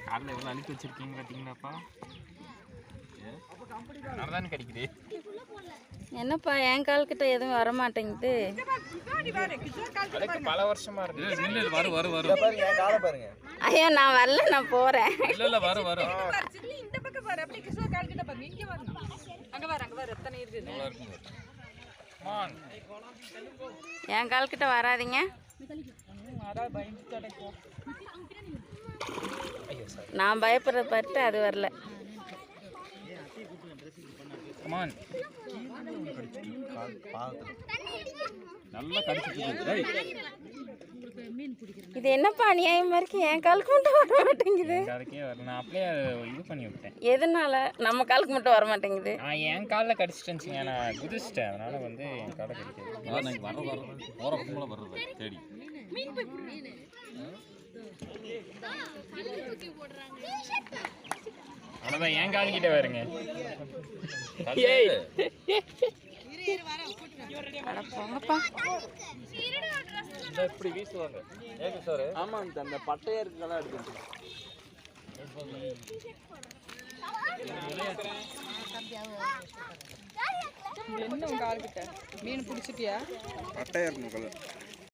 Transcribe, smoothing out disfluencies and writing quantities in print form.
காலைல எவ்வளோ அழுத்தி வச்சிருக்கீங்க பார்த்தீங்கன்னாப்பா. அதனால கிடைக்குது. என்னப்பா என் கால் கிட்ட எதுவும் வர மாட்டேங்குது. பல வருஷமா இருக்கு. ஐயோ நான் வரல, நான் போறேன். இல்ல வரும் இந்த பக்கம் பாரு, அப்படியே கிருஷ்ணா கால் கிட்ட பாரு, இங்க வரணும். அங்க பாரு எத்தனை இருக்குது. என் கால் கிட்ட வராதீங்க. நான் பயப்படுறத பார்த்து அது வரல. இது என்னப்பா அநியாயமா இருக்கு, என் காலுக்கு மட்டும் வர மாட்டேங்குது. நான் அப்படியே இது பண்ணி விட்டேன். எதனால நம்ம காலுக்கு மட்டும் வர மாட்டேங்குது? என் காலில் கடிச்சிட்டேன், நான் குதிச்சிட்டேன், அதனால வந்து என் காலை கடிக்கிறது. தேடி அதான் என் கால் கிட்ட வருங்க. போங்கப்பா. இப்படி வீசுவாங்க. ஆமா, அந்த பட்டையா இருக்கெல்லாம் எடுத்து என்ன உங்க ஆள்கிட்ட மீன் பிடிச்சிட்டியா? பட்டையா இருக்கும்.